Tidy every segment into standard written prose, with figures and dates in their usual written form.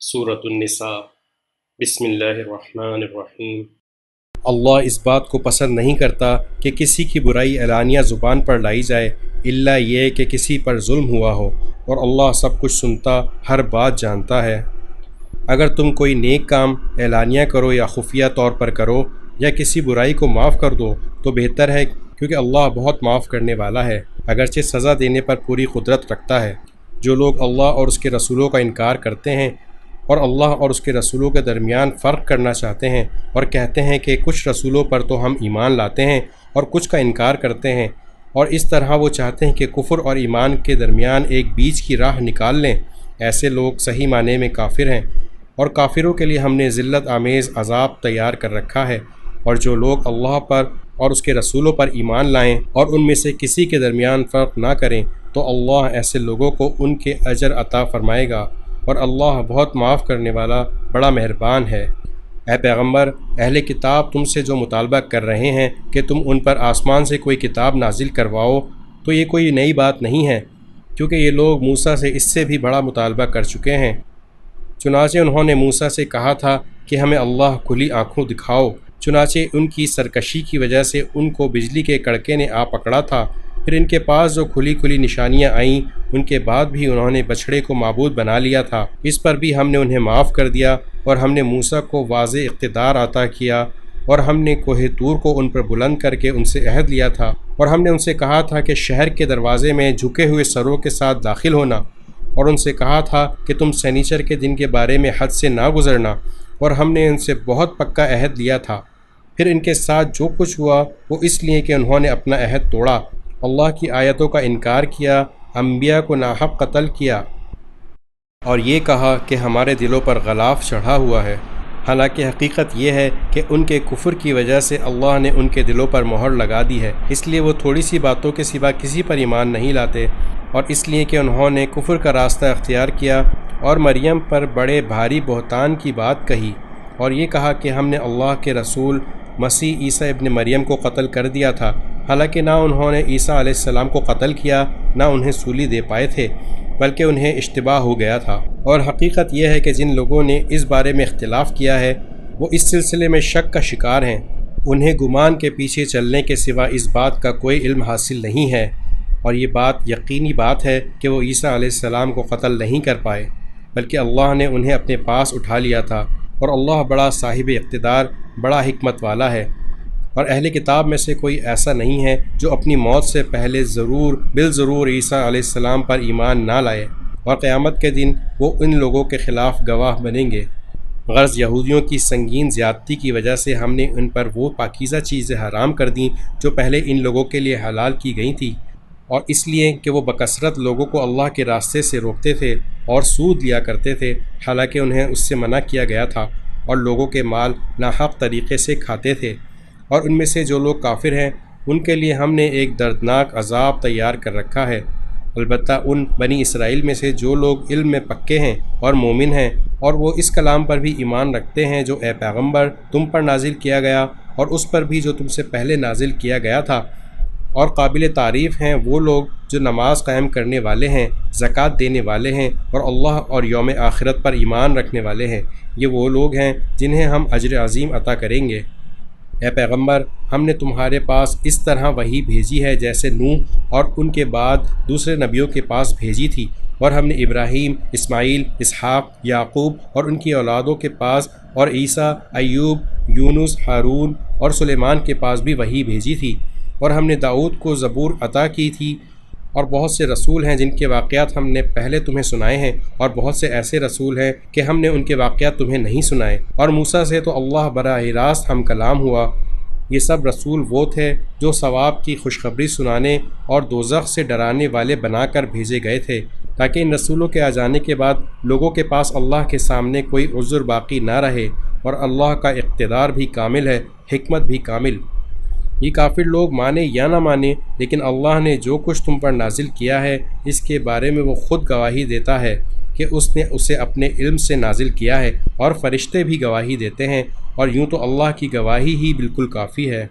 سورۃ النساء بسم اللہ الرحمن الرحیم۔ اللہ اس بات کو پسند نہیں کرتا کہ کسی کی برائی اعلانیہ زبان پر لائی جائے الا یہ کہ کسی پر ظلم ہوا ہو، اور اللہ سب کچھ سنتا، ہر بات جانتا ہے۔ اگر تم کوئی نیک کام اعلانیہ کرو یا خفیہ طور پر کرو یا کسی برائی کو معاف کر دو تو بہتر ہے، کیونکہ اللہ بہت معاف کرنے والا ہے، اگرچہ سزا دینے پر پوری قدرت رکھتا ہے۔ جو لوگ اللہ اور اس کے رسولوں کا انکار کرتے ہیں اور اللہ اور اس کے رسولوں کے درمیان فرق کرنا چاہتے ہیں اور کہتے ہیں کہ کچھ رسولوں پر تو ہم ایمان لاتے ہیں اور کچھ کا انکار کرتے ہیں، اور اس طرح وہ چاہتے ہیں کہ کفر اور ایمان کے درمیان ایک بیچ کی راہ نکال لیں، ایسے لوگ صحیح معنی میں کافر ہیں، اور کافروں کے لیے ہم نے ذلت آمیز عذاب تیار کر رکھا ہے۔ اور جو لوگ اللہ پر اور اس کے رسولوں پر ایمان لائیں اور ان میں سے کسی کے درمیان فرق نہ کریں تو اللہ ایسے لوگوں کو ان کے اجر عطا فرمائے گا، اور اللہ بہت معاف کرنے والا بڑا مہربان ہے۔ اے پیغمبر، اہل کتاب تم سے جو مطالبہ کر رہے ہیں کہ تم ان پر آسمان سے کوئی کتاب نازل کرواؤ، تو یہ کوئی نئی بات نہیں ہے، کیونکہ یہ لوگ موسیٰ سے اس سے بھی بڑا مطالبہ کر چکے ہیں۔ چنانچہ انہوں نے موسیٰ سے کہا تھا کہ ہمیں اللہ کھلی آنکھوں دکھاؤ، چنانچہ ان کی سرکشی کی وجہ سے ان کو بجلی کے کڑکے نے آ پکڑا تھا۔ پھر ان کے پاس جو کھلی کھلی نشانیاں آئیں، ان کے بعد بھی انہوں نے بچھڑے کو معبود بنا لیا تھا۔ اس پر بھی ہم نے انہیں معاف کر دیا، اور ہم نے موسیٰ کو واضح اقتدار عطا کیا، اور ہم نے کوہ طور کو ان پر بلند کر کے ان سے عہد لیا تھا، اور ہم نے ان سے کہا تھا کہ شہر کے دروازے میں جھکے ہوئے سروں کے ساتھ داخل ہونا، اور ان سے کہا تھا کہ تم سنیچر کے دن کے بارے میں حد سے نہ گزرنا، اور ہم نے ان سے بہت پکا عہد لیا تھا۔ پھر ان کے ساتھ جو کچھ ہوا وہ اس لیے کہ انہوں نے اپنا عہد توڑا، اللہ کی آیتوں کا انکار کیا، انبیاء کو ناحق قتل کیا، اور یہ کہا کہ ہمارے دلوں پر غلاف چڑھا ہوا ہے، حالانکہ حقیقت یہ ہے کہ ان کے کفر کی وجہ سے اللہ نے ان کے دلوں پر مہر لگا دی ہے، اس لیے وہ تھوڑی سی باتوں کے سوا کسی پر ایمان نہیں لاتے، اور اس لیے کہ انہوں نے کفر کا راستہ اختیار کیا اور مریم پر بڑے بھاری بہتان کی بات کہی، اور یہ کہا کہ ہم نے اللہ کے رسول مسیح عیسیٰ ابن مریم کو قتل کر دیا تھا، حالانکہ نہ انہوں نے عیسیٰ علیہ السلام کو قتل کیا، نہ انہیں سولی دے پائے تھے، بلکہ انہیں اشتباہ ہو گیا تھا۔ اور حقیقت یہ ہے کہ جن لوگوں نے اس بارے میں اختلاف کیا ہے وہ اس سلسلے میں شک کا شکار ہیں، انہیں گمان کے پیچھے چلنے کے سوا اس بات کا کوئی علم حاصل نہیں ہے، اور یہ بات یقینی بات ہے کہ وہ عیسیٰ علیہ السلام کو قتل نہیں کر پائے، بلکہ اللہ نے انہیں اپنے پاس اٹھا لیا تھا، اور اللہ بڑا صاحب اقتدار، بڑا حکمت والا ہے۔ اور اہل کتاب میں سے کوئی ایسا نہیں ہے جو اپنی موت سے پہلے بالضرور عیسیٰ علیہ السلام پر ایمان نہ لائے، اور قیامت کے دن وہ ان لوگوں کے خلاف گواہ بنیں گے۔ غرض یہودیوں کی سنگین زیادتی کی وجہ سے ہم نے ان پر وہ پاکیزہ چیزیں حرام کر دیں جو پہلے ان لوگوں کے لیے حلال کی گئی تھیں، اور اس لیے کہ وہ بکثرت لوگوں کو اللہ کے راستے سے روکتے تھے اور سود لیا کرتے تھے، حالانکہ انہیں اس سے منع کیا گیا تھا، اور لوگوں کے مال ناحق طریقے سے کھاتے تھے۔ اور ان میں سے جو لوگ کافر ہیں ان کے لیے ہم نے ایک دردناک عذاب تیار کر رکھا ہے، البتہ ان بنی اسرائیل میں سے جو لوگ علم میں پکے ہیں اور مومن ہیں، اور وہ اس کلام پر بھی ایمان رکھتے ہیں جو اے پیغمبر تم پر نازل کیا گیا، اور اس پر بھی جو تم سے پہلے نازل کیا گیا تھا، اور قابل تعریف ہیں وہ لوگ جو نماز قائم کرنے والے ہیں، زکوٰۃ دینے والے ہیں، اور اللہ اور یوم آخرت پر ایمان رکھنے والے ہیں، یہ وہ لوگ ہیں جنہیں ہم اجر عظیم عطا کریں گے۔ اے پیغمبر، ہم نے تمہارے پاس اس طرح وحی بھیجی ہے جیسے نوح اور ان کے بعد دوسرے نبیوں کے پاس بھیجی تھی، اور ہم نے ابراہیم، اسماعیل، اسحاق، یعقوب اور ان کی اولادوں کے پاس، اور عیسیٰ، ایوب، یونس، ہارون اور سلیمان کے پاس بھی وحی بھیجی تھی، اور ہم نے داؤد کو زبور عطا کی تھی، اور بہت سے رسول ہیں جن کے واقعات ہم نے پہلے تمہیں سنائے ہیں، اور بہت سے ایسے رسول ہیں کہ ہم نے ان کے واقعات تمہیں نہیں سنائے، اور موسیٰ سے تو اللہ براہ راست ہم کلام ہوا۔ یہ سب رسول وہ تھے جو ثواب کی خوشخبری سنانے اور دوزخ سے ڈرانے والے بنا کر بھیجے گئے تھے، تاکہ ان رسولوں کے آ جانے کے بعد لوگوں کے پاس اللہ کے سامنے کوئی عذر باقی نہ رہے، اور اللہ کا اقتدار بھی کامل ہے، حکمت بھی کامل۔ یہ کافر لوگ مانے یا نہ مانے، لیکن اللہ نے جو کچھ تم پر نازل کیا ہے اس کے بارے میں وہ خود گواہی دیتا ہے کہ اس نے اسے اپنے علم سے نازل کیا ہے، اور فرشتے بھی گواہی دیتے ہیں، اور یوں تو اللہ کی گواہی ہی بالکل کافی ہے۔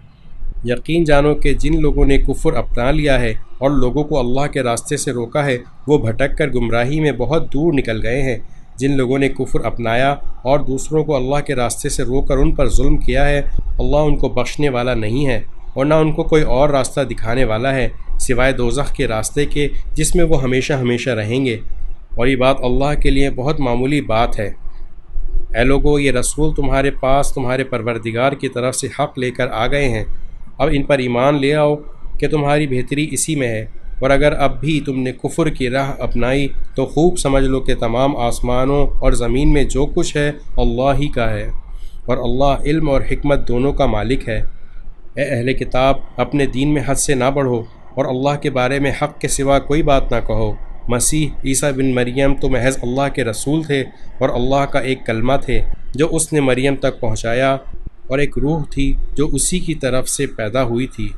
یقین جانو کہ جن لوگوں نے کفر اپنا لیا ہے اور لوگوں کو اللہ کے راستے سے روکا ہے وہ بھٹک کر گمراہی میں بہت دور نکل گئے ہیں۔ جن لوگوں نے کفر اپنایا اور دوسروں کو اللہ کے راستے سے روک کر ان پر ظلم کیا ہے، اللہ ان کو بخشنے والا نہیں ہے اور نہ ان کو کوئی اور راستہ دکھانے والا ہے سوائے دوزخ کے راستے کے، جس میں وہ ہمیشہ ہمیشہ رہیں گے، اور یہ بات اللہ کے لیے بہت معمولی بات ہے۔ اے لوگو، یہ رسول تمہارے پاس تمہارے پروردگار کی طرف سے حق لے کر آ گئے ہیں، اب ان پر ایمان لے آؤ کہ تمہاری بہتری اسی میں ہے، اور اگر اب بھی تم نے کفر کی راہ اپنائی تو خوب سمجھ لو کہ تمام آسمانوں اور زمین میں جو کچھ ہے اللہ ہی کا ہے، اور اللہ علم اور حکمت دونوں کا مالک ہے۔ اے اہل کتاب، اپنے دین میں حد سے نہ بڑھو اور اللہ کے بارے میں حق کے سوا کوئی بات نہ کہو۔ مسیح عیسیٰ بن مریم تو محض اللہ کے رسول تھے اور اللہ کا ایک کلمہ تھے جو اس نے مریم تک پہنچایا، اور ایک روح تھی جو اسی کی طرف سے پیدا ہوئی تھی۔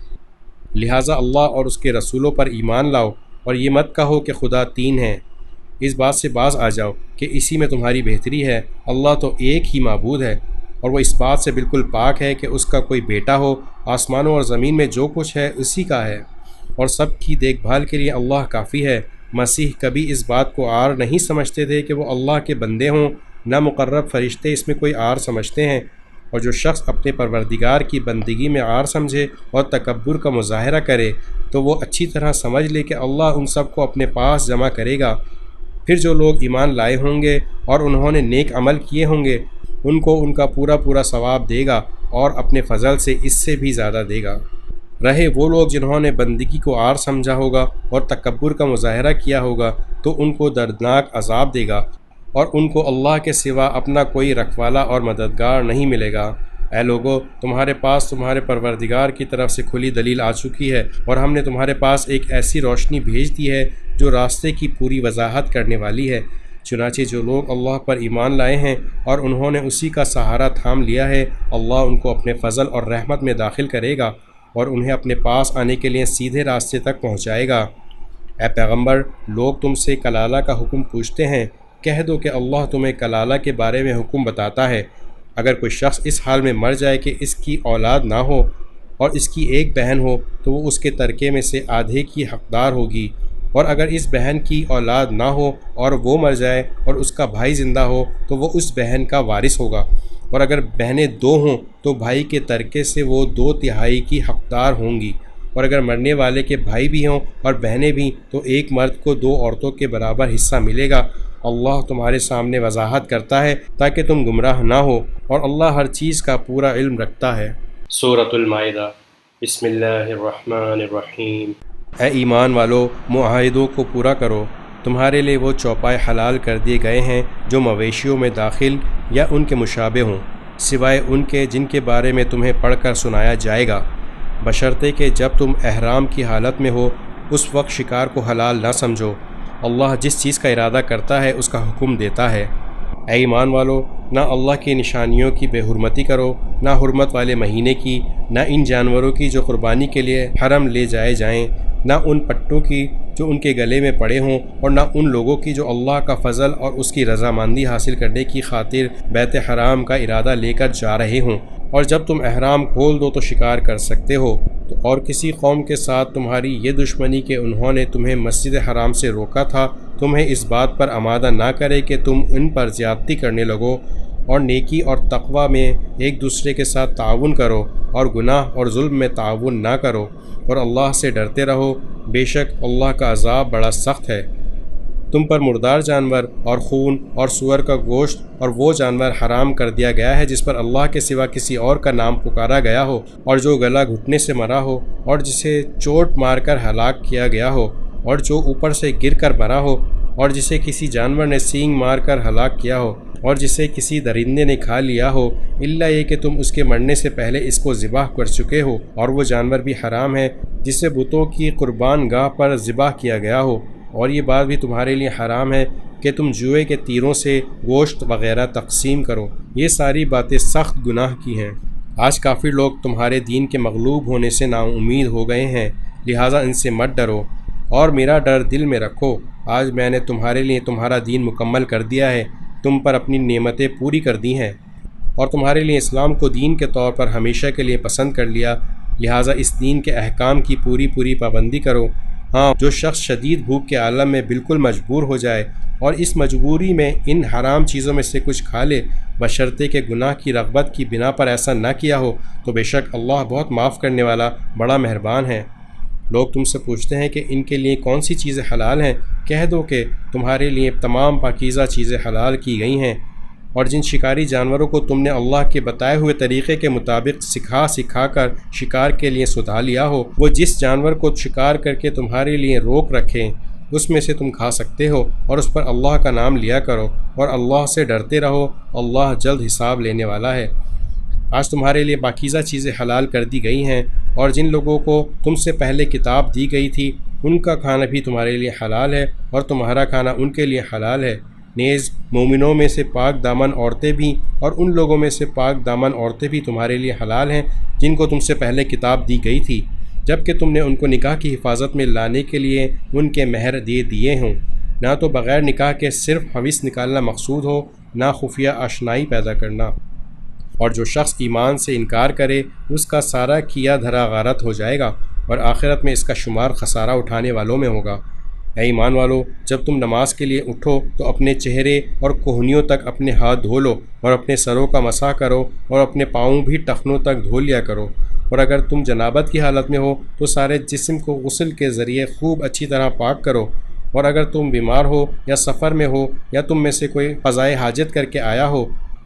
لہٰذا اللہ اور اس کے رسولوں پر ایمان لاؤ اور یہ مت کہو کہ خدا تین ہیں۔ اس بات سے باز آ جاؤ کہ اسی میں تمہاری بہتری ہے۔ اللہ تو ایک ہی معبود ہے اور وہ اس بات سے بالکل پاک ہے کہ اس کا کوئی بیٹا ہو۔ آسمانوں اور زمین میں جو کچھ ہے اسی کا ہے اور سب کی دیکھ بھال کے لیے اللہ کافی ہے۔ مسیح کبھی اس بات کو عار نہیں سمجھتے تھے کہ وہ اللہ کے بندے ہوں، نہ مقرب فرشتے اس میں کوئی عار سمجھتے ہیں، اور جو شخص اپنے پروردگار کی بندگی میں عار سمجھے اور تکبر کا مظاہرہ کرے تو وہ اچھی طرح سمجھ لے کہ اللہ ان سب کو اپنے پاس جمع کرے گا۔ پھر جو لوگ ایمان لائے ہوں گے اور انہوں نے نیک عمل کیے ہوں گے ان کو ان کا پورا پورا ثواب دے گا اور اپنے فضل سے اس سے بھی زیادہ دے گا۔ رہے وہ لوگ جنہوں نے بندگی کو عار سمجھا ہوگا اور تکبر کا مظاہرہ کیا ہوگا تو ان کو دردناک عذاب دے گا اور ان کو اللہ کے سوا اپنا کوئی رکھوالا اور مددگار نہیں ملے گا۔ اے لوگو، تمہارے پاس تمہارے پروردگار کی طرف سے کھلی دلیل آ چکی ہے اور ہم نے تمہارے پاس ایک ایسی روشنی بھیج دی ہے جو راستے کی پوری وضاحت کرنے والی ہے۔ چنانچہ جو لوگ اللہ پر ایمان لائے ہیں اور انہوں نے اسی کا سہارا تھام لیا ہے، اللہ ان کو اپنے فضل اور رحمت میں داخل کرے گا اور انہیں اپنے پاس آنے کے لیے سیدھے راستے تک پہنچائے گا۔ اے پیغمبر، لوگ تم سے کلالہ کا حکم پوچھتے ہیں، کہہ دو کہ اللہ تمہیں کلالہ کے بارے میں حکم بتاتا ہے۔ اگر کوئی شخص اس حال میں مر جائے کہ اس کی اولاد نہ ہو اور اس کی ایک بہن ہو تو وہ اس کے ترکے میں سے آدھے کی حقدار ہوگی، اور اگر اس بہن کی اولاد نہ ہو اور وہ مر جائے اور اس کا بھائی زندہ ہو تو وہ اس بہن کا وارث ہوگا، اور اگر بہنیں دو ہوں تو بھائی کے ترکے سے وہ 2/3 کی حقدار ہوں گی، اور اگر مرنے والے کے بھائی بھی ہوں اور بہنیں بھی تو ایک مرد کو 2 عورتوں کے برابر حصہ ملے گا۔ اللہ تمہارے سامنے وضاحت کرتا ہے تاکہ تم گمراہ نہ ہو، اور اللہ ہر چیز کا پورا علم رکھتا ہے۔ سورۃ المائدہ۔ بسم اللہ الرحمن الرحیم۔ اے ایمان والو، معاہدوں کو پورا کرو۔ تمہارے لیے وہ چوپائے حلال کر دیے گئے ہیں جو مویشیوں میں داخل یا ان کے مشابہ ہوں، سوائے ان کے جن کے بارے میں تمہیں پڑھ کر سنایا جائے گا، بشرطے کہ جب تم احرام کی حالت میں ہو اس وقت شکار کو حلال نہ سمجھو۔ اللہ جس چیز کا ارادہ کرتا ہے اس کا حکم دیتا ہے۔ اے ایمان والو، نہ اللہ کی نشانیوں کی بے حرمتی کرو، نہ حرمت والے مہینے کی، نہ ان جانوروں کی جو قربانی کے لیے حرم لے جائے جائیں، نہ ان پٹوں کی جو ان کے گلے میں پڑے ہوں، اور نہ ان لوگوں کی جو اللہ کا فضل اور اس کی رضامندی حاصل کرنے کی خاطر بیت حرام کا ارادہ لے کر جا رہے ہوں، اور جب تم احرام کھول دو تو شکار کر سکتے ہو۔ اور کسی قوم کے ساتھ تمہاری یہ دشمنی کہ انہوں نے تمہیں مسجد حرام سے روکا تھا، تمہیں اس بات پر آمادہ نہ کرے کہ تم ان پر زیادتی کرنے لگو، اور نیکی اور تقوی میں ایک دوسرے کے ساتھ تعاون کرو اور گناہ اور ظلم میں تعاون نہ کرو، اور اللہ سے ڈرتے رہو، بے شک اللہ کا عذاب بڑا سخت ہے۔ تم پر مردار جانور اور خون اور سور کا گوشت اور وہ جانور حرام کر دیا گیا ہے جس پر اللہ کے سوا کسی اور کا نام پکارا گیا ہو، اور جو گلا گھٹنے سے مرا ہو، اور جسے چوٹ مار کر ہلاک کیا گیا ہو، اور جو اوپر سے گر کر مرا ہو، اور جسے کسی جانور نے سینگ مار کر ہلاک کیا ہو، اور جسے کسی درندے نے کھا لیا ہو، الا یہ کہ تم اس کے مرنے سے پہلے اس کو ذبح کر چکے ہو، اور وہ جانور بھی حرام ہے جسے بتوں کی قربان گاہ پر ذبح کیا گیا ہو، اور یہ بات بھی تمہارے لیے حرام ہے کہ تم جوئے کے تیروں سے گوشت وغیرہ تقسیم کرو۔ یہ ساری باتیں سخت گناہ کی ہیں۔ آج کافر لوگ تمہارے دین کے مغلوب ہونے سے نا امید ہو گئے ہیں، لہٰذا ان سے مت ڈرو اور میرا ڈر دل میں رکھو۔ آج میں نے تمہارے لیے تمہارا دین مکمل کر دیا ہے، تم پر اپنی نعمتیں پوری کر دی ہیں، اور تمہارے لیے اسلام کو دین کے طور پر ہمیشہ کے لیے پسند کر لیا، لہٰذا اس دین کے احکام کی پوری پابندی کرو ہاں، جو شخص شدید بھوک کے عالم میں بالکل مجبور ہو جائے اور اس مجبوری میں ان حرام چیزوں میں سے کچھ کھا لے بشرطے کہ گناہ کی رغبت کی بنا پر ایسا نہ کیا ہو، تو بے شک اللہ بہت معاف کرنے والا بڑا مہربان ہے۔ لوگ تم سے پوچھتے ہیں کہ ان کے لیے کون سی چیزیں حلال ہیں؟ کہہ دو کہ تمہارے لیے تمام پاکیزہ چیزیں حلال کی گئی ہیں، اور جن شکاری جانوروں کو تم نے اللہ کے بتائے ہوئے طریقے کے مطابق سکھا کر شکار کے لیے سدھا لیا ہو، وہ جس جانور کو شکار کر کے تمہارے لیے روک رکھیں اس میں سے تم کھا سکتے ہو، اور اس پر اللہ کا نام لیا کرو اور اللہ سے ڈرتے رہو، اللہ جلد حساب لینے والا ہے۔ آج تمہارے لیے پاکیزہ چیزیں حلال کر دی گئی ہیں، اور جن لوگوں کو تم سے پہلے کتاب دی گئی تھی ان کا کھانا بھی تمہارے لیے حلال ہے، اور تمہارا کھانا ان کے لیے حلال ہے۔ نیز مومنوں میں سے پاک دامن عورتیں بھی اور ان لوگوں میں سے پاک دامن عورتیں بھی تمہارے لیے حلال ہیں جن کو تم سے پہلے کتاب دی گئی تھی، جب کہ تم نے ان کو نکاح کی حفاظت میں لانے کے لیے ان کے مہر دے دیے ہوں، نہ تو بغیر نکاح کے صرف حویث نکالنا مقصود ہو، نہ خفیہ آشنائی پیدا کرنا۔ اور جو شخص ایمان سے انکار کرے اس کا سارا کیا دھرا غارت ہو جائے گا، اور آخرت میں اس کا شمار خسارہ اٹھانے والوں میں ہوگا۔ اے ایمان والو، جب تم نماز کے لیے اٹھو تو اپنے چہرے اور کوہنیوں تک اپنے ہاتھ دھو لو، اور اپنے سروں کا مسح کرو، اور اپنے پاؤں بھی ٹخنوں تک دھو لیا کرو، اور اگر تم جنابت کی حالت میں ہو تو سارے جسم کو غسل کے ذریعے خوب اچھی طرح پاک کرو، اور اگر تم بیمار ہو یا سفر میں ہو یا تم میں سے کوئی قضائے حاجت کر کے آیا ہو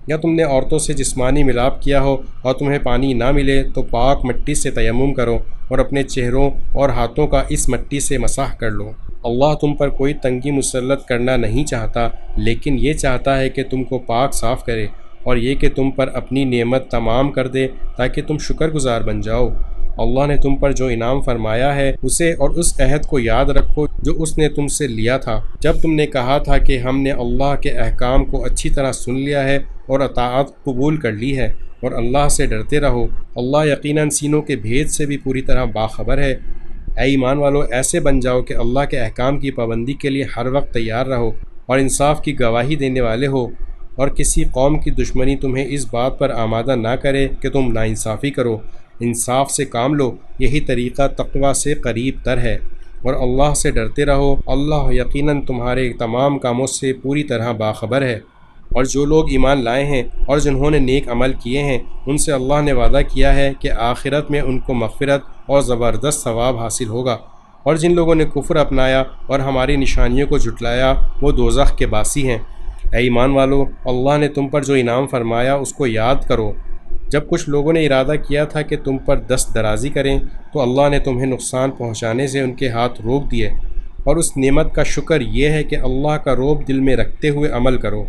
یا تم نے عورتوں سے جسمانی ملاپ کیا ہو اور تمہیں پانی نہ ملے تو پاک مٹی سے تیمم کرو اور اپنے چہروں اور ہاتھوں کا اس مٹی سے مسح کر لو۔ اللہ تم پر کوئی تنگی مسلط کرنا نہیں چاہتا، لیکن یہ چاہتا ہے کہ تم کو پاک صاف کرے، اور یہ کہ تم پر اپنی نعمت تمام کر دے تاکہ تم شکر گزار بن جاؤ۔ اللہ نے تم پر جو انعام فرمایا ہے اسے اور اس عہد کو یاد رکھو جو اس نے تم سے لیا تھا، جب تم نے کہا تھا کہ ہم نے اللہ کے احکام کو اچھی طرح سن لیا ہے اور اطاعت قبول کر لی ہے، اور اللہ سے ڈرتے رہو، اللہ یقیناً سینوں کے بھید سے بھی پوری طرح باخبر ہے۔ اے ایمان والو، ایسے بن جاؤ کہ اللہ کے احکام کی پابندی کے لیے ہر وقت تیار رہو اور انصاف کی گواہی دینے والے ہو، اور کسی قوم کی دشمنی تمہیں اس بات پر آمادہ نہ کرے کہ تم ناانصافی کرو، انصاف سے کام لو، یہی طریقہ تقوی سے قریب تر ہے، اور اللہ سے ڈرتے رہو، اللہ یقیناً تمہارے تمام کاموں سے پوری طرح باخبر ہے۔ اور جو لوگ ایمان لائے ہیں اور جنہوں نے نیک عمل کیے ہیں ان سے اللہ نے وعدہ کیا ہے کہ آخرت میں ان کو مغفرت اور زبردست ثواب حاصل ہوگا، اور جن لوگوں نے کفر اپنایا اور ہماری نشانیوں کو جھٹلایا وہ دوزخ کے باسی ہیں۔ اے ایمان والو، اللہ نے تم پر جو انعام فرمایا اس کو یاد کرو۔ جب کچھ لوگوں نے ارادہ کیا تھا کہ تم پر دست درازی کریں تو اللہ نے تمہیں نقصان پہنچانے سے ان کے ہاتھ روک دیے، اور اس نعمت کا شکر یہ ہے کہ اللہ کا روب دل میں رکھتے ہوئے عمل کرو،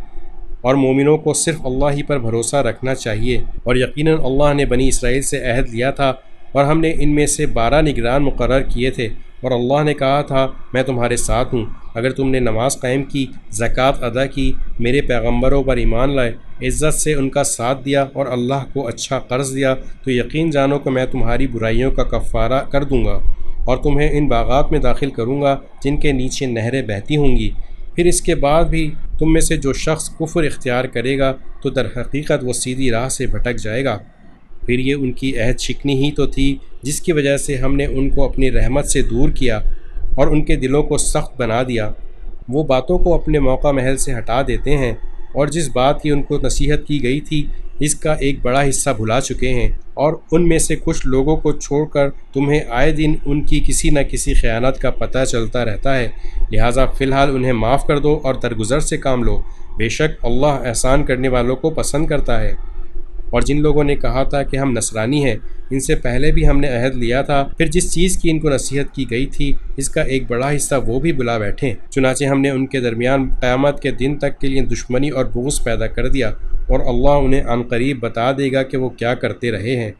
اور مومنوں کو صرف اللہ ہی پر بھروسہ رکھنا چاہیے۔ اور یقیناً اللہ نے بنی اسرائیل سے عہد لیا تھا اور ہم نے ان میں سے 12 نگران مقرر کیے تھے، اور اللہ نے کہا تھا میں تمہارے ساتھ ہوں، اگر تم نے نماز قائم کی، زکوٰۃ ادا کی، میرے پیغمبروں پر ایمان لائے، عزت سے ان کا ساتھ دیا اور اللہ کو اچھا قرض دیا، تو یقین جانو کہ میں تمہاری برائیوں کا کفارہ کر دوں گا، اور تمہیں ان باغات میں داخل کروں گا جن کے نیچے نہریں بہتی ہوں گی۔ پھر اس کے بعد بھی تم میں سے جو شخص کفر اختیار کرے گا تو در حقیقت وہ سیدھی راہ سے بھٹک جائے گا۔ پھر یہ ان کی عہد شکنی ہی تو تھی جس کی وجہ سے ہم نے ان کو اپنی رحمت سے دور کیا اور ان کے دلوں کو سخت بنا دیا۔ وہ باتوں کو اپنے موقع محل سے ہٹا دیتے ہیں، اور جس بات کی ان کو نصیحت کی گئی تھی اس کا ایک بڑا حصہ بھلا چکے ہیں، اور ان میں سے کچھ لوگوں کو چھوڑ کر تمہیں آئے دن ان کی کسی نہ کسی خیانت کا پتہ چلتا رہتا ہے، لہٰذا فی الحال انہیں معاف کر دو اور درگزر سے کام لو، بے شک اللہ احسان کرنے والوں کو پسند کرتا ہے۔ اور جن لوگوں نے کہا تھا کہ ہم نصرانی ہیں، ان سے پہلے بھی ہم نے عہد لیا تھا، پھر جس چیز کی ان کو نصیحت کی گئی تھی اس کا ایک بڑا حصہ وہ بھی بلا بیٹھے، چنانچہ ہم نے ان کے درمیان قیامت کے دن تک کے لیے دشمنی اور بغض پیدا کر دیا، اور اللہ انہیں عنقریب بتا دے گا کہ وہ کیا کرتے رہے ہیں۔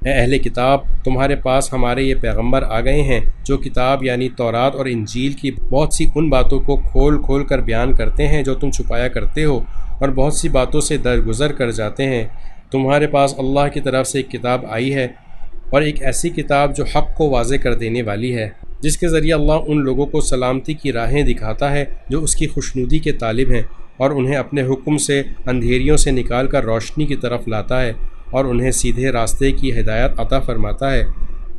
اے اہل کتاب، تمہارے پاس ہمارے یہ پیغمبر آ گئے ہیں جو کتاب یعنی تورات اور انجیل کی بہت سی ان باتوں کو کھول کھول کر بیان کرتے ہیں جو تم چھپایا کرتے ہو، اور بہت سی باتوں سے درگزر کر جاتے ہیں۔ تمہارے پاس اللہ کی طرف سے ایک کتاب آئی ہے، اور ایک ایسی کتاب جو حق کو واضح کر دینے والی ہے، جس کے ذریعے اللہ ان لوگوں کو سلامتی کی راہیں دکھاتا ہے جو اس کی خوشنودی کے طالب ہیں، اور انہیں اپنے حکم سے اندھیریوں سے نکال کر روشنی کی طرف لاتا ہے، اور انہیں سیدھے راستے کی ہدایت عطا فرماتا ہے۔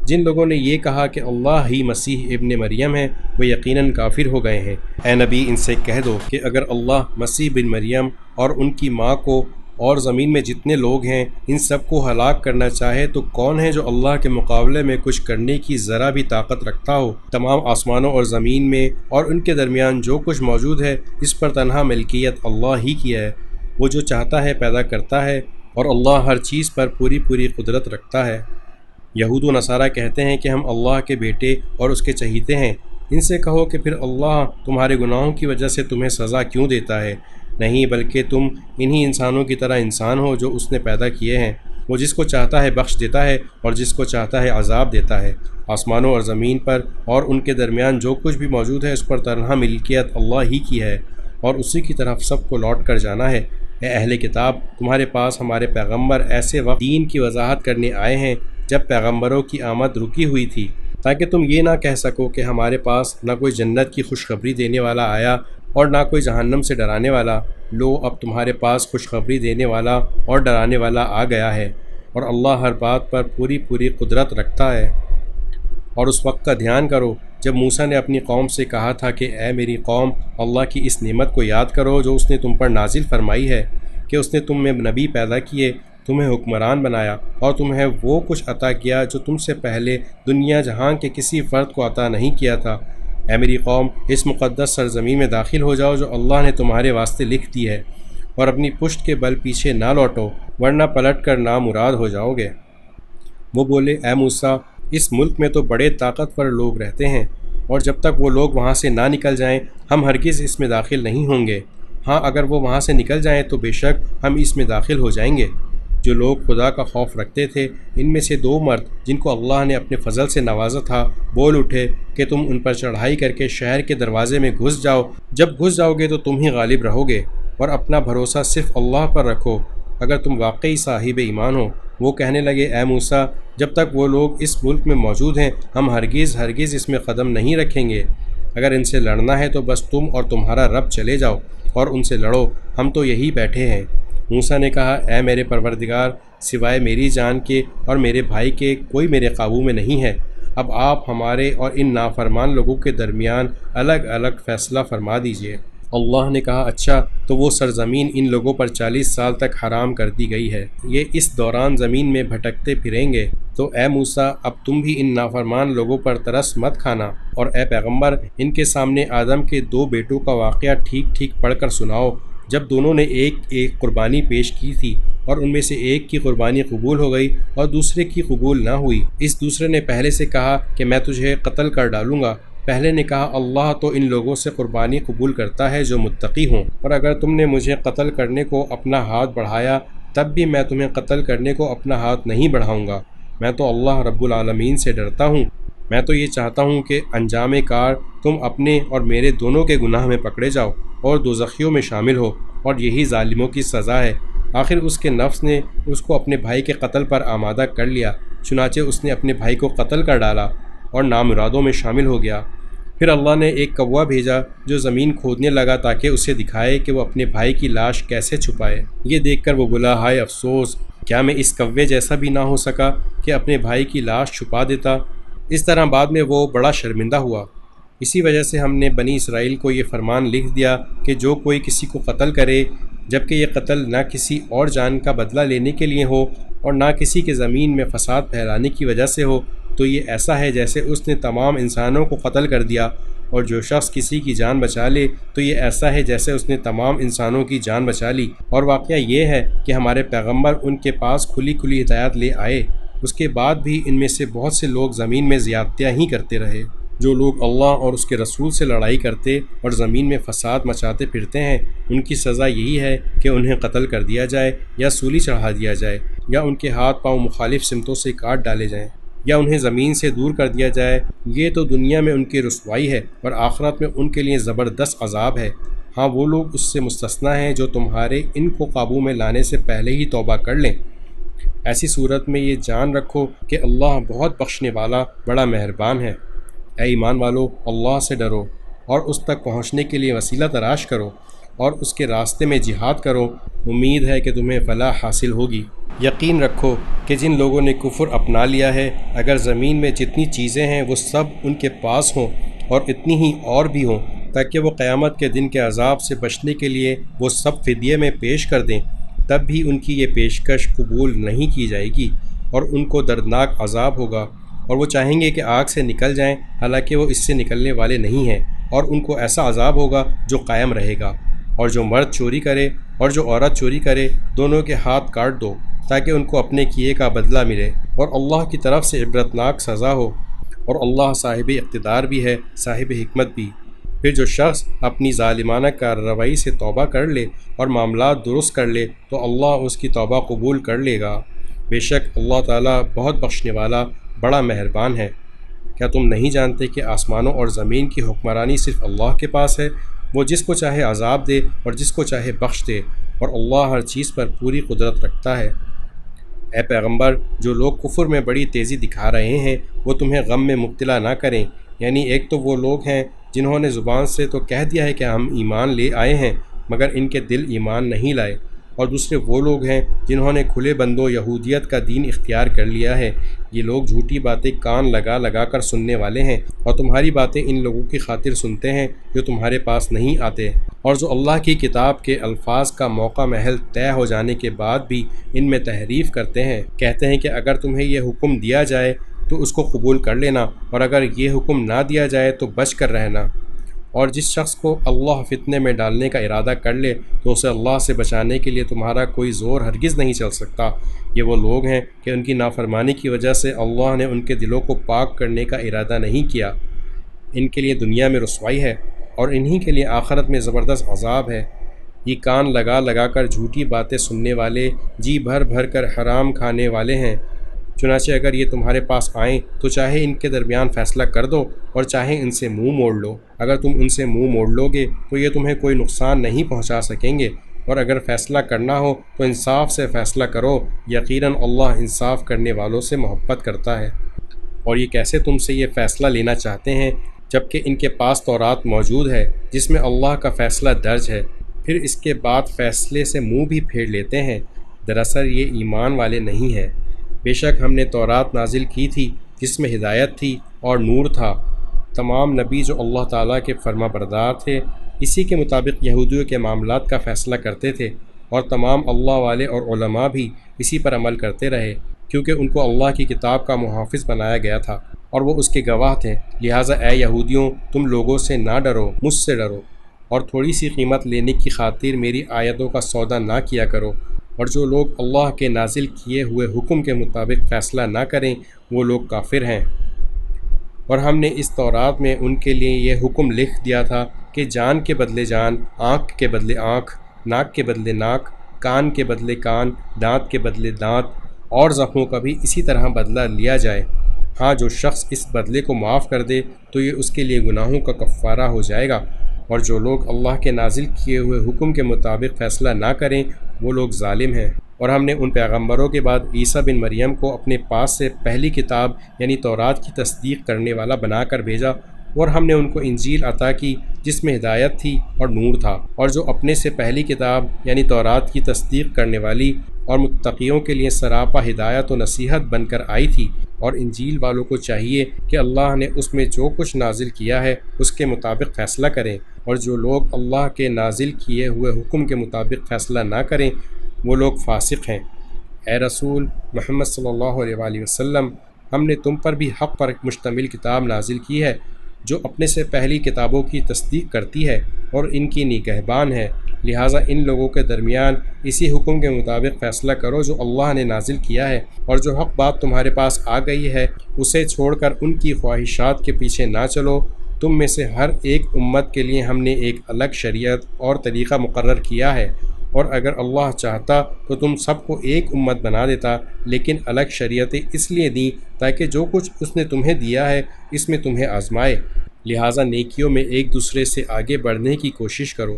جن لوگوں نے یہ کہا کہ اللہ ہی مسیح ابن مریم ہے وہ یقیناً کافر ہو گئے ہیں۔ اے نبی ان سے کہہ دو کہ اگر اللہ مسیح بن مریم اور ان کی ماں کو اور زمین میں جتنے لوگ ہیں ان سب کو ہلاک کرنا چاہے تو کون ہے جو اللہ کے مقابلے میں کچھ کرنے کی ذرا بھی طاقت رکھتا ہو؟ تمام آسمانوں اور زمین میں اور ان کے درمیان جو کچھ موجود ہے اس پر تنہا ملکیت اللہ ہی کی ہے۔ وہ جو چاہتا ہے پیدا کرتا ہے اور اللہ ہر چیز پر پوری قدرت رکھتا ہے۔ یہود و نصارہ کہتے ہیں کہ ہم اللہ کے بیٹے اور اس کے چہیتے ہیں۔ ان سے کہو کہ پھر اللہ تمہارے گناہوں کی وجہ سے تمہیں سزا کیوں دیتا ہے؟ نہیں بلکہ تم انہی انسانوں کی طرح انسان ہو جو اس نے پیدا کیے ہیں۔ وہ جس کو چاہتا ہے بخش دیتا ہے اور جس کو چاہتا ہے عذاب دیتا ہے۔ آسمانوں اور زمین پر اور ان کے درمیان جو کچھ بھی موجود ہے اس پر تنہا ملکیت اللہ ہی کی ہے اور اسی کی طرف سب کو لوٹ کر جانا ہے۔ اے اہل کتاب، تمہارے پاس ہمارے پیغمبر ایسے وقت دین کی وضاحت کرنے آئے ہیں جب پیغمبروں کی آمد رکی ہوئی تھی، تاکہ تم یہ نہ کہہ سکو کہ ہمارے پاس نہ کوئی جنت کی خوشخبری دینے والا آیا اور نہ کوئی جہنم سے ڈرانے والا۔ لو اب تمہارے پاس خوشخبری دینے والا اور ڈرانے والا آ گیا ہے اور اللہ ہر بات پر پوری قدرت رکھتا ہے۔ اور اس وقت کا دھیان کرو جب موسیٰ نے اپنی قوم سے کہا تھا کہ اے میری قوم، اللہ کی اس نعمت کو یاد کرو جو اس نے تم پر نازل فرمائی ہے کہ اس نے تم میں نبی پیدا کیے، تمہیں حکمران بنایا اور تمہیں وہ کچھ عطا کیا جو تم سے پہلے دنیا جہاں کے کسی فرد کو عطا نہیں کیا تھا۔ اے میری قوم، اس مقدس سرزمین میں داخل ہو جاؤ جو اللہ نے تمہارے واسطے لکھ دی ہے، اور اپنی پشت کے بل پیچھے نہ لوٹو ورنہ پلٹ کر نامراد ہو جاؤ گے۔ وہ بولے، اے موسیٰ، اس ملک میں تو بڑے طاقتور لوگ رہتے ہیں، اور جب تک وہ لوگ وہاں سے نہ نکل جائیں ہم ہرگز اس میں داخل نہیں ہوں گے۔ ہاں اگر وہ وہاں سے نکل جائیں تو بے شک ہم اس میں داخل ہو جائیں گے۔ جو لوگ خدا کا خوف رکھتے تھے ان میں سے 2 مرد جن کو اللہ نے اپنے فضل سے نوازا تھا بول اٹھے کہ تم ان پر چڑھائی کر کے شہر کے دروازے میں گھس جاؤ، جب گھس جاؤ گے تو تم ہی غالب رہو گے، اور اپنا بھروسہ صرف اللہ پر رکھو اگر تم واقعی صاحب ایمان ہو۔ وہ کہنے لگے، اے موسیٰ، جب تک وہ لوگ اس ملک میں موجود ہیں ہم ہرگز اس میں قدم نہیں رکھیں گے۔ اگر ان سے لڑنا ہے تو بس تم اور تمہارا رب چلے جاؤ اور ان سے لڑو، ہم تو یہی بیٹھے ہیں۔ موسیٰ نے کہا، اے میرے پروردگار، سوائے میری جان کے اور میرے بھائی کے کوئی میرے قابو میں نہیں ہے۔ اب آپ ہمارے اور ان نافرمان لوگوں کے درمیان الگ فیصلہ فرما دیجیے۔ اللہ نے کہا، اچھا تو وہ سرزمین ان لوگوں پر 40 سال تک حرام کر دی گئی ہے، یہ اس دوران زمین میں بھٹکتے پھریں گے۔ تو اے موسیٰ، اب تم بھی ان نافرمان لوگوں پر ترس مت کھانا، اور اے پیغمبر ان کے سامنے آدم کے 2 بیٹوں کا واقعہ ٹھیک پڑھ کر سناؤ، جب دونوں نے ایک قربانی پیش کی تھی اور ان میں سے ایک کی قربانی قبول ہو گئی اور دوسرے کی قبول نہ ہوئی۔ اس دوسرے نے پہلے سے کہا کہ میں تجھے قتل کر ڈالوں گا۔ پہلے نے کہا، اللہ تو ان لوگوں سے قربانی قبول کرتا ہے جو متقی ہوں، اور اگر تم نے مجھے قتل کرنے کو اپنا ہاتھ بڑھایا تب بھی میں تمہیں قتل کرنے کو اپنا ہاتھ نہیں بڑھاؤں گا۔ میں تو اللہ رب العالمین سے ڈرتا ہوں، میں تو یہ چاہتا ہوں کہ انجام کار تم اپنے اور میرے دونوں کے گناہ میں پکڑے جاؤ اور دوزخیوں میں شامل ہو، اور یہی ظالموں کی سزا ہے۔ آخر اس کے نفس نے اس کو اپنے بھائی کے قتل پر آمادہ کر لیا، چنانچہ اس نے اپنے بھائی کو قتل کر ڈالا اور نامرادوں میں شامل ہو گیا۔ پھر اللہ نے ایک کوا بھیجا جو زمین کھودنے لگا تاکہ اسے دکھائے کہ وہ اپنے بھائی کی لاش کیسے چھپائے۔ یہ دیکھ کر وہ بولا، ہائے افسوس، کیا میں اس کوے جیسا بھی نہ ہو سکا کہ اپنے بھائی کی لاش چھپا دیتا۔ اس طرح بعد میں وہ بڑا شرمندہ ہوا۔ اسی وجہ سے ہم نے بنی اسرائیل کو یہ فرمان لکھ دیا کہ جو کوئی کسی کو قتل کرے، جبکہ یہ قتل نہ کسی اور جان کا بدلہ لینے کے لیے ہو اور نہ کسی کے زمین میں فساد پھیلانے کی وجہ سے ہو، تو یہ ایسا ہے جیسے اس نے تمام انسانوں کو قتل کر دیا، اور جو شخص کسی کی جان بچا لے تو یہ ایسا ہے جیسے اس نے تمام انسانوں کی جان بچا لی۔ اور واقعہ یہ ہے کہ ہمارے پیغمبر ان کے پاس کھلی ہدایات لے آئے، اس کے بعد بھی ان میں سے بہت سے لوگ زمین میں زیادتیاں ہی کرتے رہے۔ جو لوگ اللہ اور اس کے رسول سے لڑائی کرتے اور زمین میں فساد مچاتے پھرتے ہیں ان کی سزا یہی ہے کہ انہیں قتل کر دیا جائے یا سولی چڑھا دیا جائے، یا ان کے ہاتھ پاؤں مخالف سمتوں سے کاٹ ڈالے جائیں، یا انہیں زمین سے دور کر دیا جائے۔ یہ تو دنیا میں ان کی رسوائی ہے اور آخرت میں ان کے لیے زبردست عذاب ہے۔ ہاں وہ لوگ اس سے مستثنیٰ ہیں جو تمہارے ان کو قابو میں لانے سے پہلے ہی توبہ کر لیں۔ ایسی صورت میں یہ جان رکھو کہ اللہ بہت بخشنے والا بڑا مہربان ہے۔ اے ایمان والو، اللہ سے ڈرو اور اس تک پہنچنے کے لیے وسیلہ تلاش کرو، اور اس کے راستے میں جہاد کرو، امید ہے کہ تمہیں فلاح حاصل ہوگی۔ یقین رکھو کہ جن لوگوں نے کفر اپنا لیا ہے، اگر زمین میں جتنی چیزیں ہیں وہ سب ان کے پاس ہوں اور اتنی ہی اور بھی ہوں، تاکہ وہ قیامت کے دن کے عذاب سے بچنے کے لیے وہ سب فدیے میں پیش کر دیں، تب بھی ان کی یہ پیشکش قبول نہیں کی جائے گی اور ان کو دردناک عذاب ہوگا، اور وہ چاہیں گے کہ آگ سے نکل جائیں، حالانکہ وہ اس سے نکلنے والے نہیں ہیں، اور ان کو ایسا عذاب ہوگا جو قائم رہے گا۔ اور جو مرد چوری کرے اور جو عورت چوری کرے، دونوں کے ہاتھ کاٹ دو تاکہ ان کو اپنے کیے کا بدلہ ملے، اور اللہ کی طرف سے عبرتناک سزا ہو، اور اللہ صاحب اقتدار بھی ہے، صاحب حکمت بھی۔ پھر جو شخص اپنی ظالمانہ کارروائی سے توبہ کر لے اور معاملات درست کر لے تو اللہ اس کی توبہ قبول کر لے گا، بے شک اللہ تعالیٰ بہت بخشنے والا بڑا مہربان ہے۔ کیا تم نہیں جانتے کہ آسمانوں اور زمین کی حکمرانی صرف اللہ کے پاس ہے؟ وہ جس کو چاہے عذاب دے اور جس کو چاہے بخش دے، اور اللہ ہر چیز پر پوری قدرت رکھتا ہے۔ اے پیغمبر، جو لوگ کفر میں بڑی تیزی دکھا رہے ہیں وہ تمہیں غم میں مبتلا نہ کریں، یعنی ایک تو وہ لوگ ہیں جنہوں نے زبان سے تو کہہ دیا ہے کہ ہم ایمان لے آئے ہیں مگر ان کے دل ایمان نہیں لائے، اور دوسرے وہ لوگ ہیں جنہوں نے کھلے بندوں یہودیت کا دین اختیار کر لیا ہے۔ یہ لوگ جھوٹی باتیں کان لگا لگا کر سننے والے ہیں، اور تمہاری باتیں ان لوگوں کی خاطر سنتے ہیں جو تمہارے پاس نہیں آتے، اور جو اللہ کی کتاب کے الفاظ کا موقع محل طے ہو جانے کے بعد بھی ان میں تحریف کرتے ہیں۔ کہتے ہیں کہ اگر تمہیں یہ حکم دیا جائے تو اس کو قبول کر لینا، اور اگر یہ حکم نہ دیا جائے تو بچ کر رہنا، اور جس شخص کو اللہ فتنے میں ڈالنے کا ارادہ کر لے تو اسے اللہ سے بچانے کے لیے تمہارا کوئی زور ہرگز نہیں چل سکتا۔ یہ وہ لوگ ہیں کہ ان کی نافرمانی کی وجہ سے اللہ نے ان کے دلوں کو پاک کرنے کا ارادہ نہیں کیا، ان کے لیے دنیا میں رسوائی ہے اور انہی کے لیے آخرت میں زبردست عذاب ہے۔ یہ کان لگا لگا کر جھوٹی باتیں سننے والے، جی بھر بھر کر حرام کھانے والے ہیں۔ چنانچہ اگر یہ تمہارے پاس آئیں تو چاہے ان کے درمیان فیصلہ کر دو اور چاہے ان سے منہ موڑ لو، اگر تم ان سے منہ موڑ لو گے تو یہ تمہیں کوئی نقصان نہیں پہنچا سکیں گے، اور اگر فیصلہ کرنا ہو تو انصاف سے فیصلہ کرو، یقیناً اللہ انصاف کرنے والوں سے محبت کرتا ہے۔ اور یہ کیسے تم سے یہ فیصلہ لینا چاہتے ہیں جبکہ ان کے پاس تورات موجود ہے جس میں اللہ کا فیصلہ درج ہے، پھر اس کے بعد فیصلے سے منہ بھی پھیر لیتے ہیں؟ دراصل یہ ایمان والے نہیں ہیں۔ بے شک ہم نے تورات نازل کی تھی جس میں ہدایت تھی اور نور تھا، تمام نبی جو اللہ تعالیٰ کے فرما بردار تھے اسی کے مطابق یہودیوں کے معاملات کا فیصلہ کرتے تھے، اور تمام اللہ والے اور علماء بھی اسی پر عمل کرتے رہے، کیونکہ ان کو اللہ کی کتاب کا محافظ بنایا گیا تھا اور وہ اس کے گواہ تھے۔ لہٰذا اے یہودیوں، تم لوگوں سے نہ ڈرو، مجھ سے ڈرو، اور تھوڑی سی قیمت لینے کی خاطر میری آیتوں کا سودا نہ کیا کرو، اور جو لوگ اللہ کے نازل کیے ہوئے حکم کے مطابق فیصلہ نہ کریں وہ لوگ کافر ہیں۔ اور ہم نے اس تورات میں ان کے لیے یہ حکم لکھ دیا تھا کہ جان کے بدلے جان، آنکھ کے بدلے آنکھ، ناک کے بدلے ناک، کان کے بدلے کان، دانت کے بدلے دانت، اور زخموں کا بھی اسی طرح بدلہ لیا جائے۔ ہاں، جو شخص اس بدلے کو معاف کر دے تو یہ اس کے لیے گناہوں کا کفارہ ہو جائے گا، اور جو لوگ اللہ کے نازل کیے ہوئے حکم کے مطابق فیصلہ نہ کریں وہ لوگ ظالم ہیں۔ اور ہم نے ان پیغمبروں کے بعد عیسیٰ بن مریم کو اپنے پاس سے پہلی کتاب یعنی تورات کی تصدیق کرنے والا بنا کر بھیجا، اور ہم نے ان کو انجیل عطا کی جس میں ہدایت تھی اور نور تھا، اور جو اپنے سے پہلی کتاب یعنی تورات کی تصدیق کرنے والی اور متقیوں کے لیے سراپا ہدایت و نصیحت بن کر آئی تھی۔ اور انجیل والوں کو چاہیے کہ اللہ نے اس میں جو کچھ نازل کیا ہے اس کے مطابق فیصلہ کریں، اور جو لوگ اللہ کے نازل کیے ہوئے حکم کے مطابق فیصلہ نہ کریں وہ لوگ فاسق ہیں۔ اے رسول محمد صلی اللہ علیہ وآلہ وسلم، ہم نے تم پر بھی حق پر مشتمل کتاب نازل کی ہے جو اپنے سے پہلی کتابوں کی تصدیق کرتی ہے اور ان کی نگہبان ہے، لہٰذا ان لوگوں کے درمیان اسی حکم کے مطابق فیصلہ کرو جو اللہ نے نازل کیا ہے، اور جو حق بات تمہارے پاس آ گئی ہے اسے چھوڑ کر ان کی خواہشات کے پیچھے نہ چلو۔ تم میں سے ہر ایک امت کے لیے ہم نے ایک الگ شریعت اور طریقہ مقرر کیا ہے، اور اگر اللہ چاہتا تو تم سب کو ایک امت بنا دیتا، لیکن الگ شریعتیں اس لیے دیں تاکہ جو کچھ اس نے تمہیں دیا ہے اس میں تمہیں آزمائے، لہٰذا نیکیوں میں ایک دوسرے سے آگے بڑھنے کی کوشش کرو۔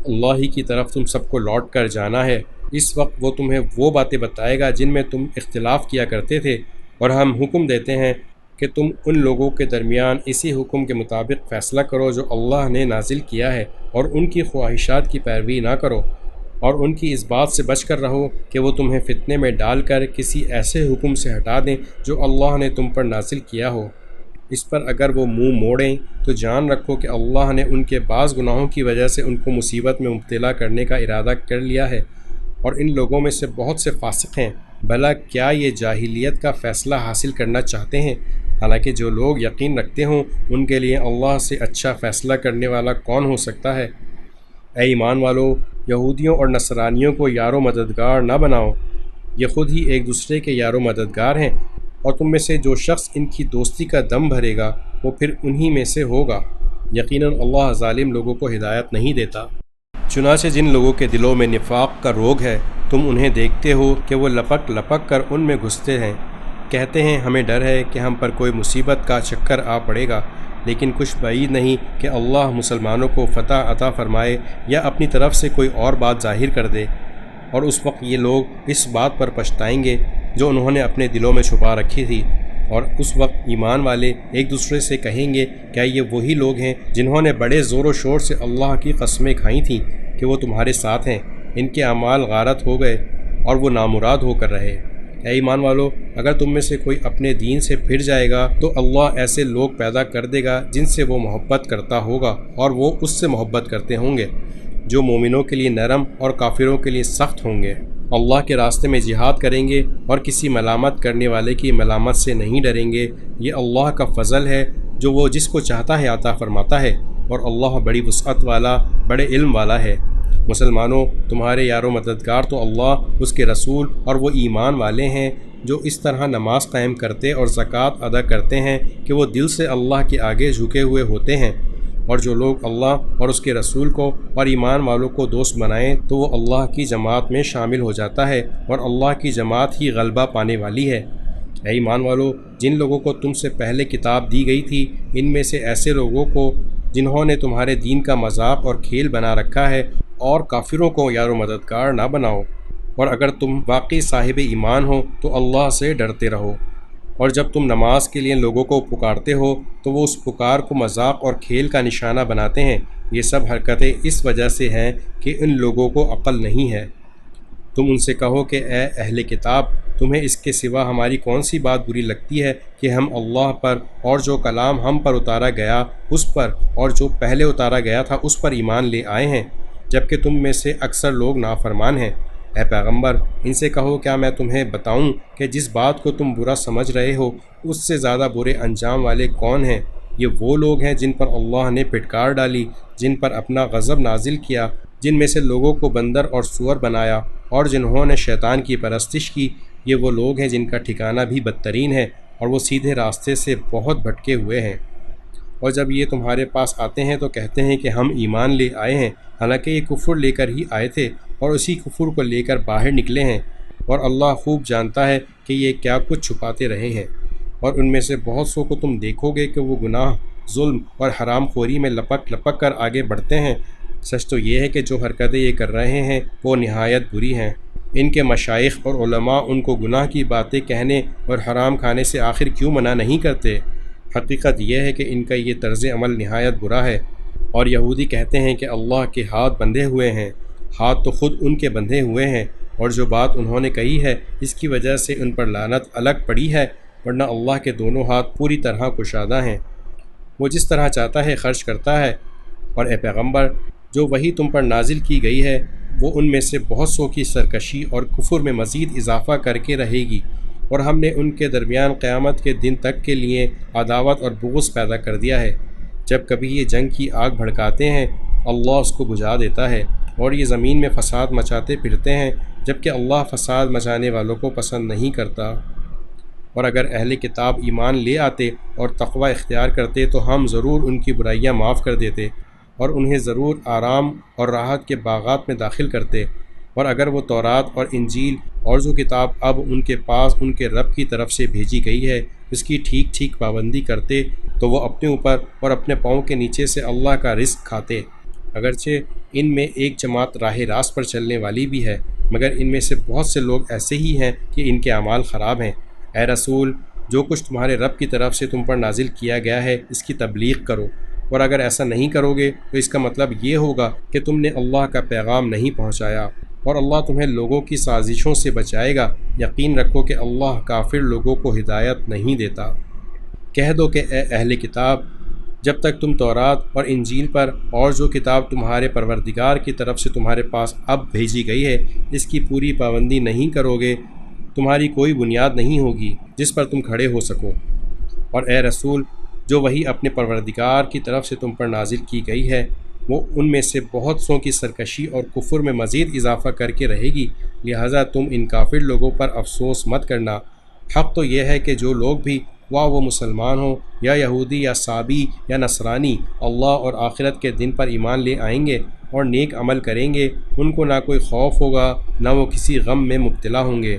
اللہ ہی کی طرف تم سب کو لوٹ کر جانا ہے، اس وقت وہ تمہیں وہ باتیں بتائے گا جن میں تم اختلاف کیا کرتے تھے، اور ہم حکم دیتے ہیں کہ تم ان لوگوں کے درمیان اسی حکم کے مطابق فیصلہ کرو جو اللہ نے نازل کیا ہے، اور ان کی خواہشات کی پیروی نہ کرو، اور ان کی اس بات سے بچ کر رہو کہ وہ تمہیں فتنے میں ڈال کر کسی ایسے حکم سے ہٹا دیں جو اللہ نے تم پر نازل کیا ہو۔ اس پر اگر وہ منہ موڑیں تو جان رکھو کہ اللہ نے ان کے بعض گناہوں کی وجہ سے ان کو مصیبت میں مبتلا کرنے کا ارادہ کر لیا ہے، اور ان لوگوں میں سے بہت سے فاسق ہیں۔ بھلا کیا یہ جاہلیت کا فیصلہ حاصل کرنا چاہتے ہیں؟ حالانکہ جو لوگ یقین رکھتے ہوں ان کے لیے اللہ سے اچھا فیصلہ کرنے والا کون ہو سکتا ہے؟ اے ایمان والو، یہودیوں اور نصرانیوں کو یار و مددگار نہ بناؤ، یہ خود ہی ایک دوسرے کے یار و مددگار ہیں، اور تم میں سے جو شخص ان کی دوستی کا دم بھرے گا وہ پھر انہی میں سے ہوگا۔ یقیناً اللہ ظالم لوگوں کو ہدایت نہیں دیتا۔ چنانچہ جن لوگوں کے دلوں میں نفاق کا روگ ہے تم انہیں دیکھتے ہو کہ وہ لپک لپک کر ان میں گھستے ہیں، کہتے ہیں ہمیں ڈر ہے کہ ہم پر کوئی مصیبت کا چکر آ پڑے گا، لیکن کچھ بعید نہیں کہ اللہ مسلمانوں کو فتح عطا فرمائے یا اپنی طرف سے کوئی اور بات ظاہر کر دے، اور اس وقت یہ لوگ اس بات پر پچھتائیں گے جو انہوں نے اپنے دلوں میں چھپا رکھی تھی، اور اس وقت ایمان والے ایک دوسرے سے کہیں گے کیا یہ وہی لوگ ہیں جنہوں نے بڑے زور و شور سے اللہ کی قسمیں کھائی تھیں کہ وہ تمہارے ساتھ ہیں، ان کے اعمال غارت ہو گئے اور وہ نامراد ہو کر رہے۔ اے ایمان والو، اگر تم میں سے کوئی اپنے دین سے پھر جائے گا تو اللہ ایسے لوگ پیدا کر دے گا جن سے وہ محبت کرتا ہوگا اور وہ اس سے محبت کرتے ہوں گے، جو مومنوں کے لیے نرم اور کافروں کے لیے سخت ہوں گے۔ اللہ کے راستے میں جہاد کریں گے اور کسی ملامت کرنے والے کی ملامت سے نہیں ڈریں گے، یہ اللہ کا فضل ہے جو وہ جس کو چاہتا ہے عطا فرماتا ہے، اور اللہ بڑی وسعت والا، بڑے علم والا ہے۔ مسلمانوں، تمہارے یار و مددگار تو اللہ، اس کے رسول اور وہ ایمان والے ہیں جو اس طرح نماز قائم کرتے اور زکوٰۃ ادا کرتے ہیں کہ وہ دل سے اللہ کے آگے جھکے ہوئے ہوتے ہیں، اور جو لوگ اللہ اور اس کے رسول کو اور ایمان والوں کو دوست بنائیں تو وہ اللہ کی جماعت میں شامل ہو جاتا ہے، اور اللہ کی جماعت ہی غلبہ پانے والی ہے۔ اے ایمان والو، جن لوگوں کو تم سے پہلے کتاب دی گئی تھی ان میں سے ایسے لوگوں کو جنہوں نے تمہارے دین کا مذاق اور کھیل بنا رکھا ہے، اور کافروں کو یار و مددگار نہ بناؤ، اور اگر تم واقعی صاحب ایمان ہو تو اللہ سے ڈرتے رہو، اور جب تم نماز کے لیے لوگوں کو پکارتے ہو تو وہ اس پکار کو مذاق اور کھیل کا نشانہ بناتے ہیں۔ یہ سب حرکتیں اس وجہ سے ہیں کہ ان لوگوں کو عقل نہیں ہے۔ تم ان سے کہو کہ اے اہل کتاب، تمہیں اس کے سوا ہماری کون سی بات بری لگتی ہے کہ ہم اللہ پر اور جو کلام ہم پر اتارا گیا اس پر اور جو پہلے اتارا گیا تھا اس پر ایمان لے آئے ہیں، جبکہ تم میں سے اکثر لوگ نافرمان ہیں۔ اے پیغمبر، ان سے کہو کیا میں تمہیں بتاؤں کہ جس بات کو تم برا سمجھ رہے ہو اس سے زیادہ برے انجام والے کون ہیں؟ یہ وہ لوگ ہیں جن پر اللہ نے پھٹکار ڈالی، جن پر اپنا غضب نازل کیا، جن میں سے لوگوں کو بندر اور سور بنایا، اور جنہوں نے شیطان کی پرستش کی۔ یہ وہ لوگ ہیں جن کا ٹھکانہ بھی بدترین ہے، اور وہ سیدھے راستے سے بہت بھٹکے ہوئے ہیں۔ اور جب یہ تمہارے پاس آتے ہیں تو کہتے ہیں کہ ہم ایمان لے آئے ہیں، حالانکہ یہ کفر لے کر ہی آئے تھے اور اسی کفر کو لے کر باہر نکلے ہیں، اور اللہ خوب جانتا ہے کہ یہ کیا کچھ چھپاتے رہے ہیں۔ اور ان میں سے بہت سو کو تم دیکھو گے کہ وہ گناہ، ظلم اور حرام خوری میں لپک لپک کر آگے بڑھتے ہیں۔ سچ تو یہ ہے کہ جو حرکتیں یہ کر رہے ہیں وہ نہایت بری ہیں۔ ان کے مشائخ اور علماء ان کو گناہ کی باتیں کہنے اور حرام کھانے سے آخر کیوں منع نہیں کرتے؟ حقیقت یہ ہے کہ ان کا یہ طرز عمل نہایت برا ہے۔ اور یہودی کہتے ہیں کہ اللہ کے ہاتھ بندھے ہوئے ہیں، ہاتھ تو خود ان کے بندھے ہوئے ہیں، اور جو بات انہوں نے کہی ہے اس کی وجہ سے ان پر لعنت الگ پڑی ہے، ورنہ اللہ کے دونوں ہاتھ پوری طرح کشادہ ہیں، وہ جس طرح چاہتا ہے خرچ کرتا ہے۔ اور اے پیغمبر، جو وحی تم پر نازل کی گئی ہے وہ ان میں سے بہت سو کی سرکشی اور کفر میں مزید اضافہ کر کے رہے گی، اور ہم نے ان کے درمیان قیامت کے دن تک کے لیے عداوت اور بغض پیدا کر دیا ہے۔ جب کبھی یہ جنگ کی آگ بھڑکاتے ہیں اللہ اس کو بجھا دیتا ہے، اور یہ زمین میں فساد مچاتے پھرتے ہیں، جبکہ اللہ فساد مچانے والوں کو پسند نہیں کرتا۔ اور اگر اہل کتاب ایمان لے آتے اور تقوی اختیار کرتے تو ہم ضرور ان کی برائیاں معاف کر دیتے، اور انہیں ضرور آرام اور راحت کے باغات میں داخل کرتے۔ اور اگر وہ تورات اور انجیل اور جو کتاب اب ان کے پاس ان کے رب کی طرف سے بھیجی گئی ہے اس کی ٹھیک ٹھیک پابندی کرتے تو وہ اپنے اوپر اور اپنے پاؤں کے نیچے سے اللہ کا رزق کھاتے۔ اگرچہ ان میں ایک جماعت راہ راست پر چلنے والی بھی ہے، مگر ان میں سے بہت سے لوگ ایسے ہی ہیں کہ ان کے اعمال خراب ہیں۔ اے رسول، جو کچھ تمہارے رب کی طرف سے تم پر نازل کیا گیا ہے اس کی تبلیغ کرو، اور اگر ایسا نہیں کرو گے تو اس کا مطلب یہ ہوگا کہ تم نے اللہ کا پیغام نہیں پہنچایا، اور اللہ تمہیں لوگوں کی سازشوں سے بچائے گا۔ یقین رکھو کہ اللہ کافر لوگوں کو ہدایت نہیں دیتا۔ کہہ دو کہ اے اہل کتاب، جب تک تم تورات اور انجیل پر اور جو کتاب تمہارے پروردگار کی طرف سے تمہارے پاس اب بھیجی گئی ہے اس کی پوری پابندی نہیں کرو گے، تمہاری کوئی بنیاد نہیں ہوگی جس پر تم کھڑے ہو سکو۔ اور اے رسول، جو وہی اپنے پروردگار کی طرف سے تم پر نازل کی گئی ہے وہ ان میں سے بہت سوں کی سرکشی اور کفر میں مزید اضافہ کر کے رہے گی، لہٰذا تم ان کافر لوگوں پر افسوس مت کرنا۔ حق تو یہ ہے کہ جو لوگ بھی وہ مسلمان ہوں یا یہودی یا صابی یا نصرانی، اللہ اور آخرت کے دن پر ایمان لے آئیں گے اور نیک عمل کریں گے، ان کو نہ کوئی خوف ہوگا نہ وہ کسی غم میں مبتلا ہوں گے۔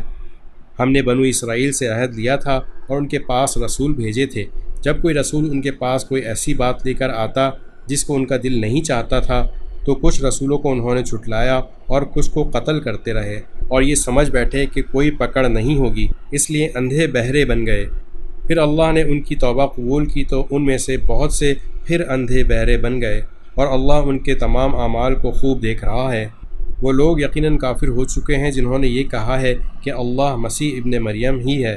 ہم نے بنو اسرائیل سے عہد لیا تھا اور ان کے پاس رسول بھیجے تھے۔ جب کوئی رسول ان کے پاس کوئی ایسی بات لے کر آتا جس کو ان کا دل نہیں چاہتا تھا تو کچھ رسولوں کو انہوں نے جھٹلایا اور کچھ کو قتل کرتے رہے، اور یہ سمجھ بیٹھے کہ کوئی پکڑ نہیں ہوگی، اس لیے اندھے بہرے بن گئے۔ پھر اللہ نے ان کی توبہ قبول کی تو ان میں سے بہت سے پھر اندھے بہرے بن گئے، اور اللہ ان کے تمام اعمال کو خوب دیکھ رہا ہے۔ وہ لوگ یقیناً کافر ہو چکے ہیں جنہوں نے یہ کہا ہے کہ اللہ مسیح ابن مریم ہی ہے،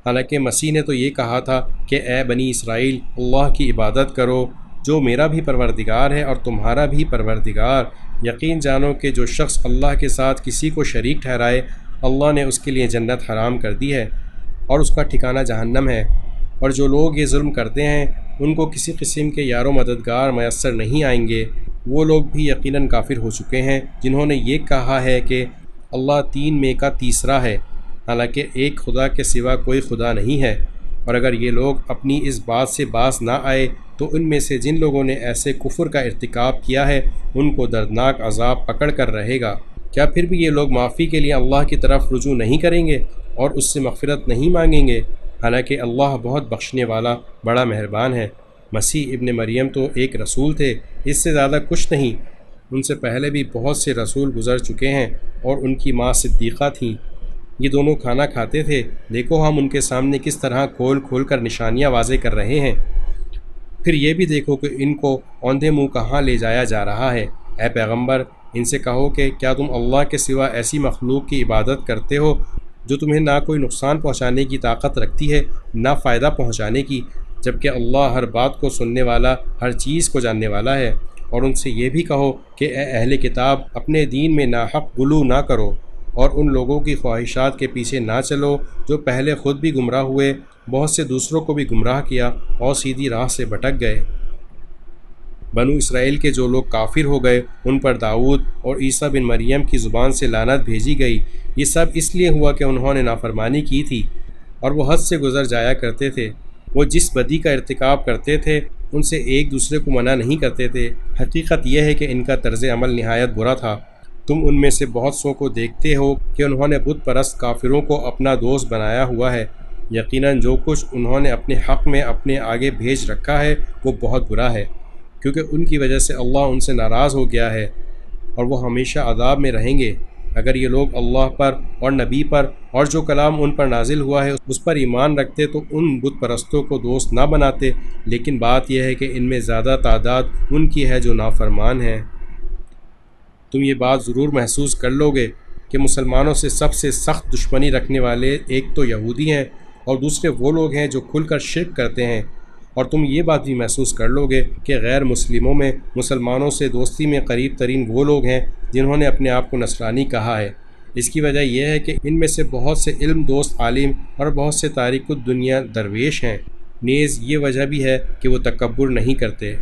حالانکہ مسیح نے تو یہ کہا تھا کہ اے بنی اسرائیل، اللہ کی عبادت کرو جو میرا بھی پروردگار ہے اور تمہارا بھی پروردگار۔ یقین جانو کہ جو شخص اللہ کے ساتھ کسی کو شریک ٹھہرائے اللہ نے اس کے لیے جنت حرام کر دی ہے اور اس کا ٹھکانہ جہنم ہے، اور جو لوگ یہ ظلم کرتے ہیں ان کو کسی قسم کے یار و مددگار میسر نہیں آئیں گے۔ وہ لوگ بھی یقیناً کافر ہو چکے ہیں جنہوں نے یہ کہا ہے کہ اللہ تین میں کا تیسرا ہے، حالانکہ ایک خدا کے سوا کوئی خدا نہیں ہے۔ اور اگر یہ لوگ اپنی اس بات سے باز نہ آئے تو ان میں سے جن لوگوں نے ایسے کفر کا ارتکاب کیا ہے ان کو دردناک عذاب پکڑ کر رہے گا۔ کیا پھر بھی یہ لوگ معافی کے لیے اللہ کی طرف رجوع نہیں کریں گے اور اس سے مغفرت نہیں مانگیں گے؟ حالانکہ اللہ بہت بخشنے والا بڑا مہربان ہے۔ مسیح ابن مریم تو ایک رسول تھے، اس سے زیادہ کچھ نہیں۔ ان سے پہلے بھی بہت سے رسول گزر چکے ہیں اور ان کی ماں صدیقہ تھیں۔ یہ دونوں کھانا کھاتے تھے، دیکھو ہم ان کے سامنے کس طرح کھول کھول کر نشانیاں واضح کر رہے ہیں۔ پھر یہ بھی دیکھو کہ ان کو اوندھے منہ کہاں لے جایا جا رہا ہے۔ اے پیغمبر، ان سے کہو کہ کیا تم اللہ کے سوا ایسی مخلوق کی عبادت کرتے ہو جو تمہیں نہ کوئی نقصان پہنچانے کی طاقت رکھتی ہے نہ فائدہ پہنچانے کی، جبکہ اللہ ہر بات کو سننے والا، ہر چیز کو جاننے والا ہے۔ اور ان سے یہ بھی کہو کہ اے اہل کتاب، اپنے دین میں ناحق غلو نہ کرو اور ان لوگوں کی خواہشات کے پیچھے نہ چلو جو پہلے خود بھی گمراہ ہوئے، بہت سے دوسروں کو بھی گمراہ کیا اور سیدھی راہ سے بھٹک گئے۔ بنو اسرائیل کے جو لوگ کافر ہو گئے ان پر داؤد اور عیسیٰ بن مریم کی زبان سے لعنت بھیجی گئی۔ یہ سب اس لیے ہوا کہ انہوں نے نافرمانی کی تھی اور وہ حد سے گزر جایا کرتے تھے۔ وہ جس بدی کا ارتکاب کرتے تھے ان سے ایک دوسرے کو منع نہیں کرتے تھے۔ حقیقت یہ ہے کہ ان کا طرز عمل نہایت برا تھا۔ تم ان میں سے بہت سو کو دیکھتے ہو کہ انہوں نے بت پرست کافروں کو اپنا دوست بنایا ہوا ہے۔ یقیناً جو کچھ انہوں نے اپنے حق میں اپنے آگے بھیج رکھا ہے وہ بہت برا ہے، کیونکہ ان کی وجہ سے اللہ ان سے ناراض ہو گیا ہے اور وہ ہمیشہ عذاب میں رہیں گے۔ اگر یہ لوگ اللہ پر اور نبی پر اور جو کلام ان پر نازل ہوا ہے اس پر ایمان رکھتے تو ان بت پرستوں کو دوست نہ بناتے، لیکن بات یہ ہے کہ ان میں زیادہ تعداد ان کی ہے جو نافرمان ہیں۔ تم یہ بات ضرور محسوس کر لو گے کہ مسلمانوں سے سب سے سخت دشمنی رکھنے والے ایک تو یہودی ہیں اور دوسرے وہ لوگ ہیں جو کھل کر شرک کرتے ہیں، اور تم یہ بات بھی محسوس کر لو گے کہ غیر مسلموں میں مسلمانوں سے دوستی میں قریب ترین وہ لوگ ہیں جنہوں نے اپنے آپ کو نصرانی کہا ہے۔ اس کی وجہ یہ ہے کہ ان میں سے بہت سے علم دوست عالم اور بہت سے تارک الدنیا درویش ہیں، نیز یہ وجہ بھی ہے کہ وہ تکبر نہیں کرتے۔